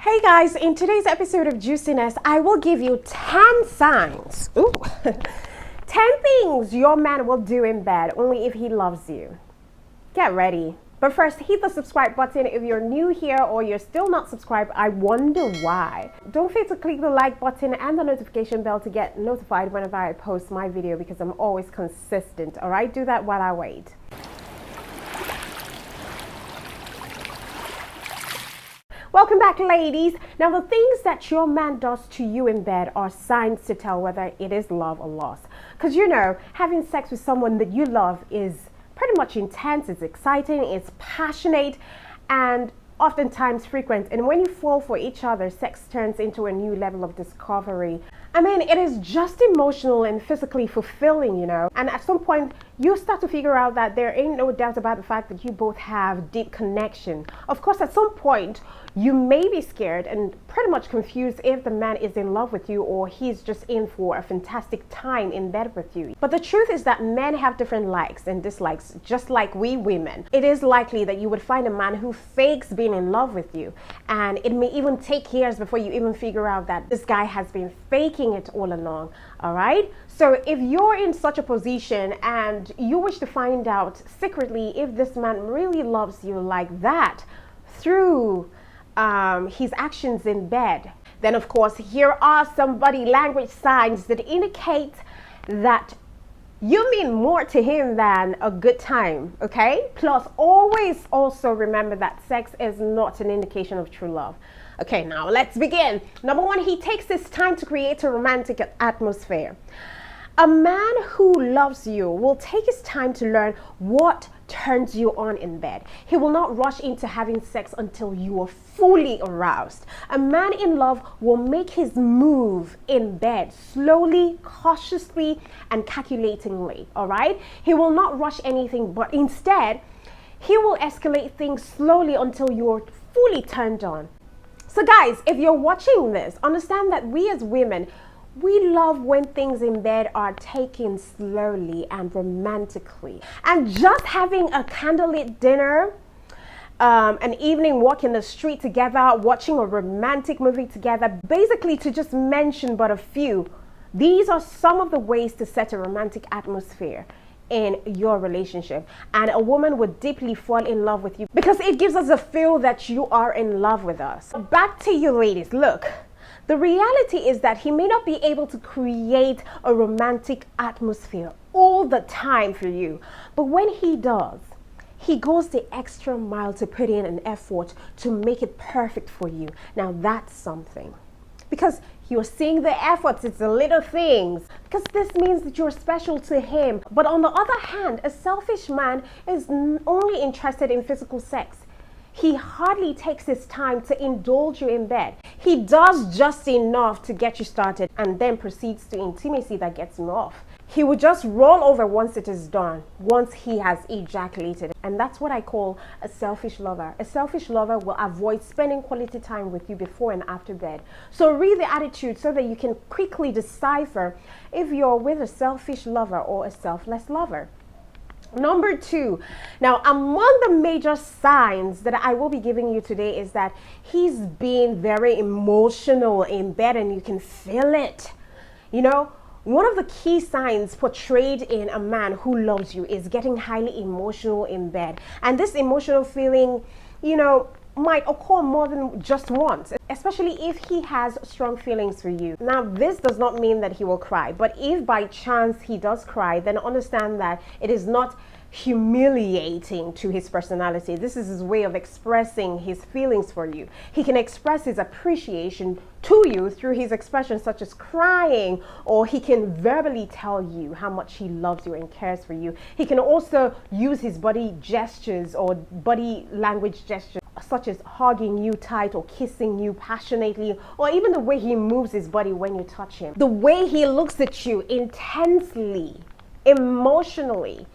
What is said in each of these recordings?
Hey guys, in today's episode of Juiciness, I will give you 10 signs, 10 things your man will do in bed only if he loves you. Get ready. But first, hit the subscribe button if you're new here or you're still not subscribed. I wonder why. Don't forget to click the like button and the notification bell to get notified whenever I post my video because I'm always consistent. All right, do that while I wait. Welcome back, ladies. Now, the things that your man does to you in bed are signs to tell whether it is love or loss. Because you know, having sex with someone that you love is pretty much intense, it's exciting, it's passionate, and oftentimes frequent. And when you fall for each other, sex turns into a new level of discovery. I mean, it is just emotional and physically fulfilling, you know. And at some point, you start to figure out that there ain't no doubt about the fact that you both have deep connection. Of course, at some point, you may be scared and pretty much confused if the man is in love with you or he's just in for a fantastic time in bed with you. But the truth is that men have different likes and dislikes, just like we women. It is likely that you would find a man who fakes being in love with you. And it may even take years before you even figure out that this guy has been faking it all along. All right? So if you're in such a position and you wish to find out secretly if this man really loves you like that through his actions in bed, then of course here are some body language signs that indicate that you mean more to him than a good time, okay? Plus, always also remember that sex is not an indication of true love. Okay, now let's begin. Number one, he takes his time to create a romantic atmosphere. A man who loves you will take his time to learn what turns you on in bed. He will not rush into having sex until you are fully aroused. A man in love will make his move in bed slowly, cautiously, and calculatingly, all right? He will not rush anything, but instead, he will escalate things slowly until you're fully turned on. So guys, if you're watching this, understand that we as women, we love when things in bed are taken slowly and romantically. And just having a candlelit dinner, an evening walk in the street together, watching a romantic movie together, basically to just mention but a few, these are some of the ways to set a romantic atmosphere in your relationship. And a woman would deeply fall in love with you because it gives us a feel that you are in love with us. Back to you ladies, look. The reality is that he may not be able to create a romantic atmosphere all the time for you. But when he does, he goes the extra mile to put in an effort to make it perfect for you. Now that's something. Because you're seeing the efforts, it's the little things. Because this means that you're special to him. But on the other hand, a selfish man is only interested in physical sex. He hardly takes his time to indulge you in bed. He does just enough to get you started and then proceeds to intimacy that gets you off. He will just roll over once it is done, once he has ejaculated. And that's what I call a selfish lover. A selfish lover will avoid spending quality time with you before and after bed. So read the attitude so that you can quickly decipher if you're with a selfish lover or a selfless lover. Number two, now among the major signs that I will be giving you today is that he's being very emotional in bed and you can feel it. You know, one of the key signs portrayed in a man who loves you is getting highly emotional in bed. And this emotional feeling, you know, might occur more than just once, especially if he has strong feelings for you. Now, this does not mean that he will cry, but if by chance he does cry, then understand that it is not humiliating to his personality. This is his way of expressing his feelings for you. He can express his appreciation to you through his expressions such as crying, or he can verbally tell you how much he loves you and cares for you. He can also use his body gestures or body language gestures such as hugging you tight or kissing you passionately, or even the way he moves his body when you touch him. The way he looks at you intensely, emotionally.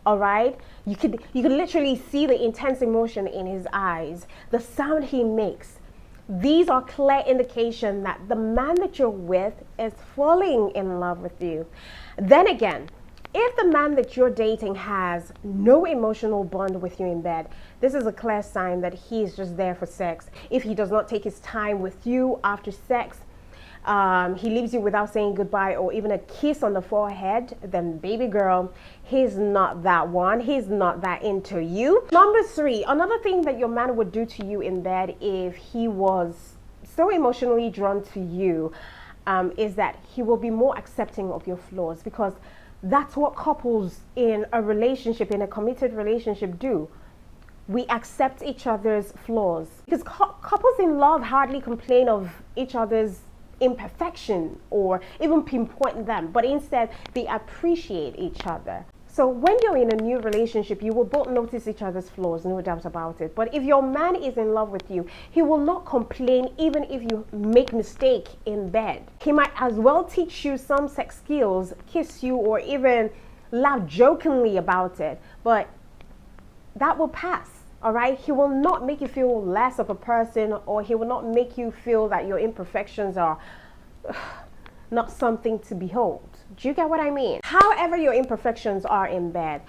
All right, you could literally see the intense emotion in his eyes, the sound he makes. These are clear indication that the man that you're with is falling in love with you. Then again, If the man that you're dating has no emotional bond with you in bed, this is a clear sign that he is just there for sex. If he does not take his time with you after sex, he leaves you without saying goodbye or even a kiss on the forehead, then baby girl, he's not that one. He's not that into you. Number 3, another thing that your man would do to you in bed if he was so emotionally drawn to you is that he will be more accepting of your flaws, because that's what couples in a relationship, in a committed relationship, do. We accept each other's flaws, because couples in love hardly complain of each other's imperfection or even pinpoint them, but instead they appreciate each other. So when you're in a new relationship, you will both notice each other's flaws, no doubt about it. But if your man is in love with you, he will not complain even if you make mistake in bed. He might as well teach you some sex skills, kiss you, or even laugh jokingly about it. But that will pass. All right, he will not make you feel less of a person, or he will not make you feel that your imperfections are not something to behold. Do you get what I mean? However your imperfections are in bed,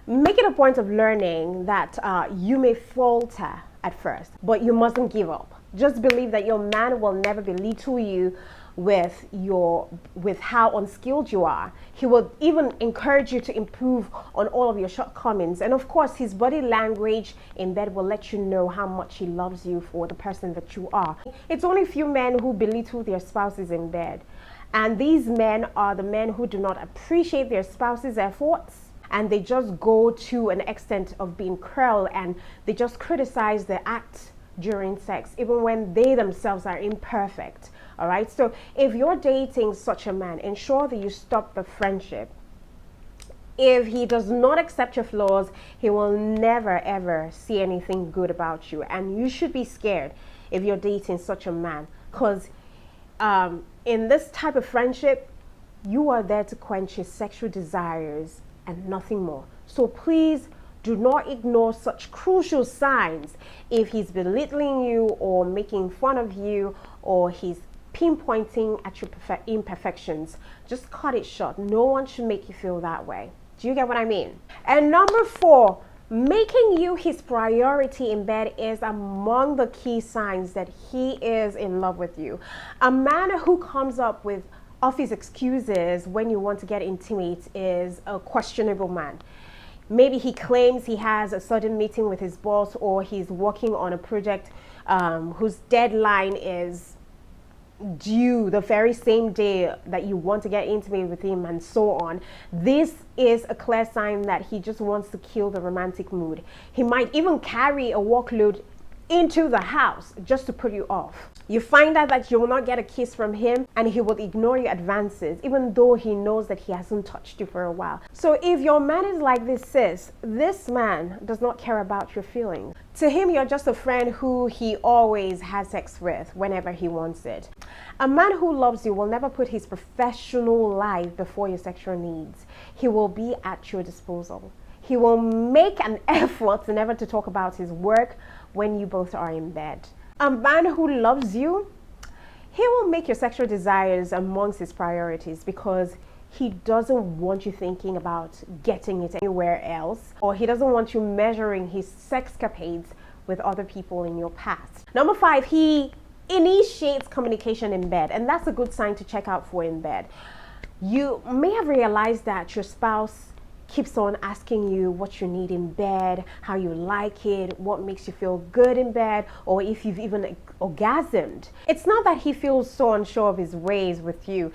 make it a point of learning that you may falter at first, but you mustn't give up. Just believe that your man will never belittle you with how unskilled you are. He will even encourage you to improve on all of your shortcomings. And of course, his body language in bed will let you know how much he loves you for the person that you are. It's only few men who belittle their spouses in bed. And these men are the men who do not appreciate their spouse's efforts, and they just go to an extent of being cruel, and they just criticize the act during sex, even when they themselves are imperfect. All right, so if you're dating such a man, ensure that you stop the friendship. If he does not accept your flaws, he will never ever see anything good about you. And you should be scared if you're dating such a man, because in this type of friendship, you are there to quench his sexual desires and nothing more. So please do not ignore such crucial signs. If he's belittling you or making fun of you, or he's pinpointing at your imperfections, just cut it short. No one should make you feel that way. Do you get what I mean? And number 4, making you his priority in bed is among the key signs that he is in love with you. A man who comes up with office excuses when you want to get intimate is a questionable man. Maybe he claims he has a sudden meeting with his boss, or he's working on a project whose deadline is due the very same day that you want to get intimate with him, and so on. This is a clear sign that he just wants to kill the romantic mood. He might even carry a workload into the house just to put you off. You find out that you will not get a kiss from him, and he will ignore your advances even though he knows that he hasn't touched you for a while. So if your man is like this, sis, this man does not care about your feelings. To him, you're just a friend who he always has sex with whenever he wants it. A man who loves you will never put his professional life before your sexual needs. He will be at your disposal. He will make an effort never to talk about his work when you both are in bed. A man who loves you, he will make your sexual desires amongst his priorities, because he doesn't want you thinking about getting it anywhere else, or he doesn't want you measuring his sexcapades with other people in your past. Number 5, he initiates communication in bed, and that's a good sign to check out for in bed. You may have realized that your spouse keeps on asking you what you need in bed, how you like it, what makes you feel good in bed, or if you've even orgasmed. It's not that he feels so unsure of his ways with you.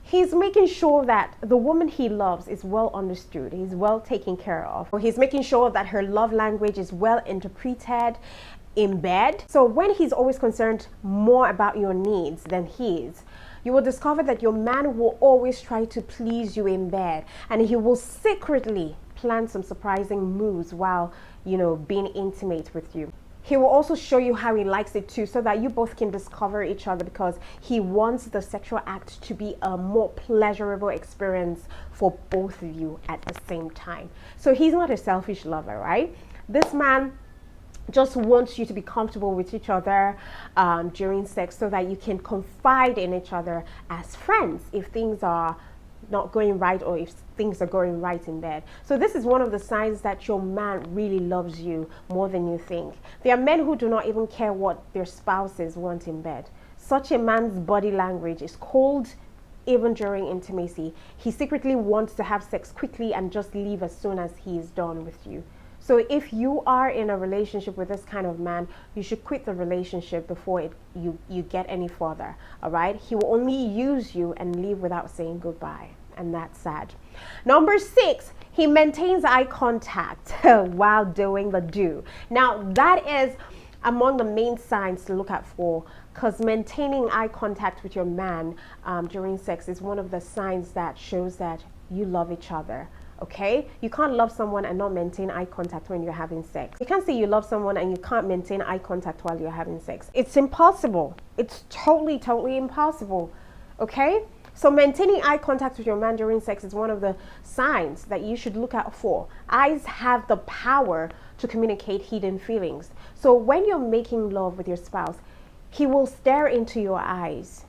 He's making sure that the woman he loves is well understood, he's well taken care of. Or he's making sure that her love language is well interpreted in bed. So when he's always concerned more about your needs than his, you will discover that your man will always try to please you in bed, and he will secretly plan some surprising moves while, being intimate with you. He will also show you how he likes it too, so that you both can discover each other, because he wants the sexual act to be a more pleasurable experience for both of you at the same time. So he's not a selfish lover, right? This man just wants you to be comfortable with each other during sex, so that you can confide in each other as friends if things are not going right or if things are going right in bed. So this is one of the signs that your man really loves you more than you think. There are men who do not even care what their spouses want in bed. Such a man's body language is cold even during intimacy. He secretly wants to have sex quickly and just leave as soon as he is done with you. So if you are in a relationship with this kind of man, you should quit the relationship before you get any further, all right? He will only use you and leave without saying goodbye, and that's sad. Number 6, he maintains eye contact while doing the do. Now, that is among the main signs to look out for, because maintaining eye contact with your man during sex is one of the signs that shows that you love each other. Okay, you can't love someone and not maintain eye contact when you're having sex. You can't say you love someone and you can't maintain eye contact while you're having sex. It's impossible. It's totally impossible. Okay, so maintaining eye contact with your man during sex is one of the signs that you should look out for. Eyes have the power to communicate hidden feelings. So when you're making love with your spouse, he will stare into your eyes,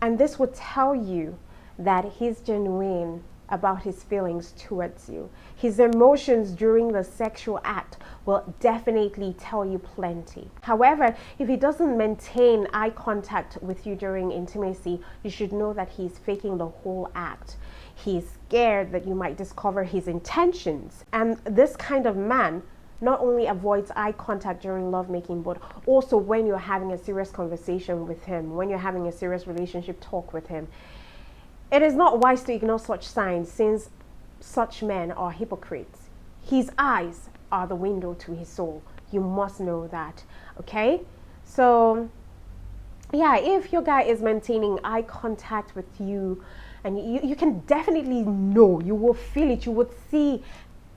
and this will tell you that he's genuine about his feelings towards you. His emotions during the sexual act will definitely tell you plenty. However, if he doesn't maintain eye contact with you during intimacy, you should know that he's faking the whole act. He's scared that you might discover his intentions. And this kind of man not only avoids eye contact during lovemaking, but also when you're having a serious conversation with him, when you're having a serious relationship talk with him. It is not wise to ignore such signs, since such men are hypocrites. His eyes are the window to his soul. You must know that, okay? So, yeah, if your guy is maintaining eye contact with you, and you can definitely know, you will feel it, you would see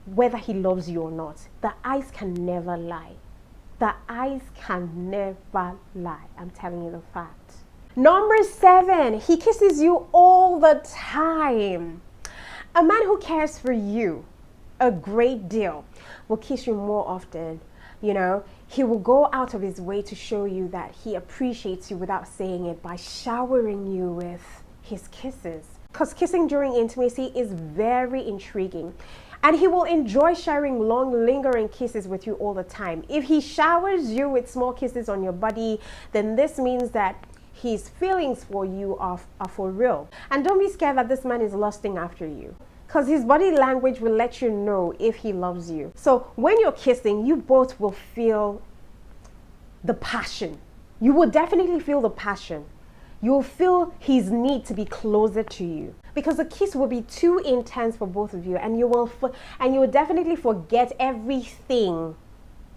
whether he loves you or not. The eyes can never lie. The eyes can never lie. I'm telling you the fact. Number 7, he kisses you all the time. A man who cares for you a great deal will kiss you more often. You know, he will go out of his way to show you that he appreciates you without saying it by showering you with his kisses. Because kissing during intimacy is very intriguing. And he will enjoy sharing long, lingering kisses with you all the time. If he showers you with small kisses on your body, then this means that his feelings for you are for real. And don't be scared that this man is lusting after you, because his body language will let you know if he loves you. So when you're kissing, you both will feel the passion. You will definitely feel the passion. You will feel his need to be closer to you, because the kiss will be too intense for both of you, and you will definitely forget everything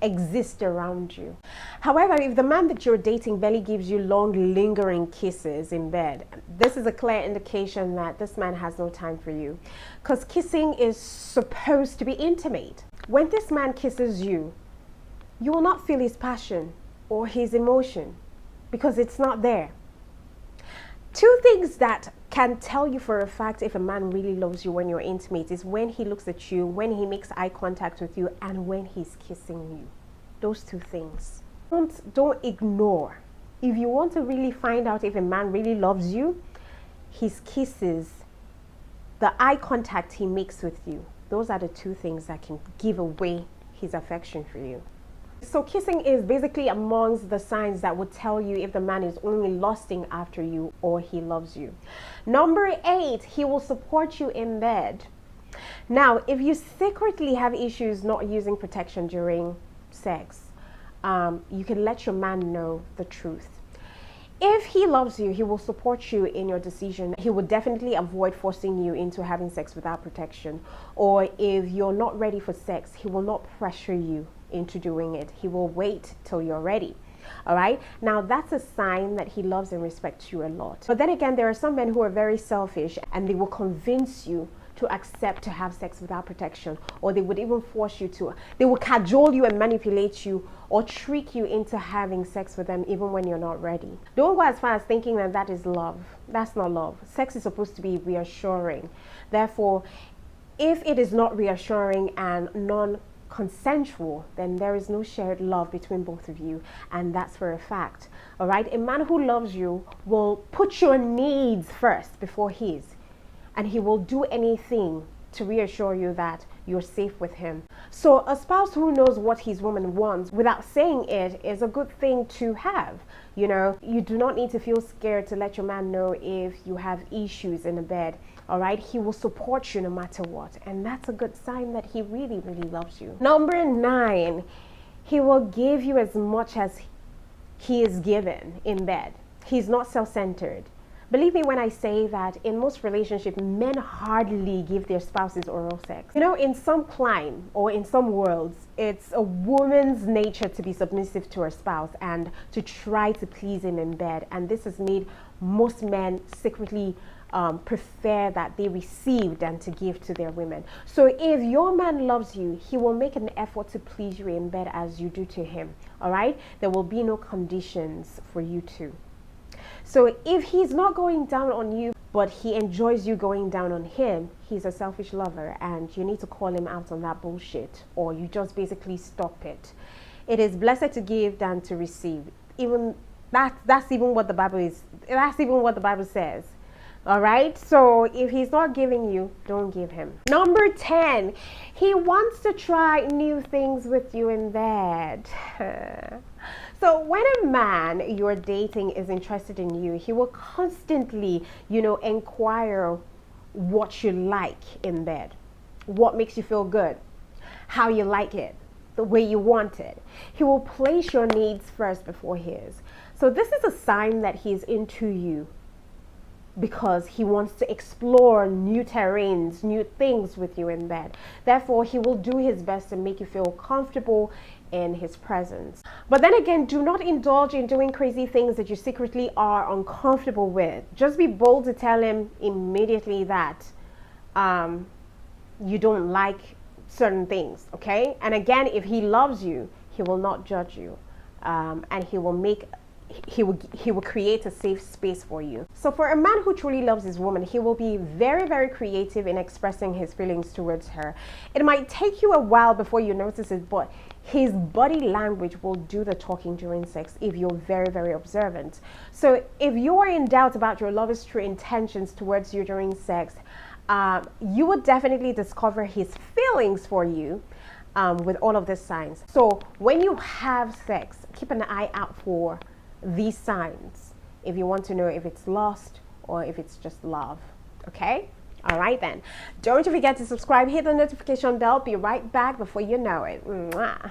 exist around you. However, if the man that you're dating barely gives you long, lingering kisses in bed, this is a clear indication that this man has no time for you, because kissing is supposed to be intimate. When this man kisses you, you will not feel his passion or his emotion, because it's not there. 2 things that can tell you for a fact if a man really loves you when you're intimate is when he looks at you, when he makes eye contact with you, and when he's kissing you. Those 2 things. Don't ignore. If you want to really find out if a man really loves you, his kisses, the eye contact he makes with you, those are the 2 things that can give away his affection for you. So kissing is basically amongst the signs that would tell you if the man is only lusting after you or he loves you. Number 8, he will support you in bed. Now, if you secretly have issues not using protection during sex, you can let your man know the truth. If he loves you, he will support you in your decision. He will definitely avoid forcing you into having sex without protection. Or if you're not ready for sex, he will not pressure you into doing it. He will wait till you're ready. All right, now that's a sign that he loves and respects you a lot. But then again, there are some men who are very selfish, and they will convince you to accept to have sex without protection, or they would even force you to. They will cajole you and manipulate you or trick you into having sex with them even when you're not ready. Don't go as far as thinking that that is love. That's not love. Sex is supposed to be reassuring. Therefore, if it is not reassuring and non-consensual, then there is no shared love between both of you, and that's for a fact. All right, a man who loves you will put your needs first before his. and he will do anything to reassure you that you're safe with him. So a spouse who knows what his woman wants without saying it is a good thing to have. You know, you do not need to feel scared to let your man know if you have issues in the bed. All right, he will support you no matter what, and that's a good sign that he really, really loves you. Number 9, he will give you as much as he is given in bed. He's not self-centered. Believe me when I say that in most relationships, men hardly give their spouses oral sex. You know, in some climb or in some worlds, it's a woman's nature to be submissive to her spouse and to try to please him in bed. And this has made most men secretly prefer that they receive than to give to their women. So if your man loves you, he will make an effort to please you in bed as you do to him. All right? There will be no conditions for you to. So if he's not going down on you, but he enjoys you going down on him, he's a selfish lover, and you need to call him out on that bullshit, or you just basically stop it. It is blessed to give than to receive. Even that's even what the Bible is. That's even what the Bible says. All right, so if he's not giving you, don't give him. Number 10, he wants to try new things with you in bed. So when a man you're dating is interested in you, he will constantly, inquire what you like in bed, what makes you feel good, how you like it, the way you want it. He will place your needs first before his. So this is a sign that he's into you, because he wants to explore new terrains, new things with you in bed. Therefore, he will do his best to make you feel comfortable in his presence. But then again, do not indulge in doing crazy things that you secretly are uncomfortable with. Just be bold to tell him immediately that you don't like certain things, okay? And again, if he loves you, he will not judge you, and he will create a safe space for you. So for a man who truly loves his woman, he will be very, very creative in expressing his feelings towards her. It might take you a while before you notice it, but his body language will do the talking during sex if you're very, very observant. So if you are in doubt about your lover's true intentions towards you during sex, you would definitely discover his feelings for you with all of these signs. So when you have sex, keep an eye out for these signs if you want to know if it's lust or if it's just love. Okay? All right then. Don't forget to subscribe, hit the notification bell. Be right back before you know it. Mwah.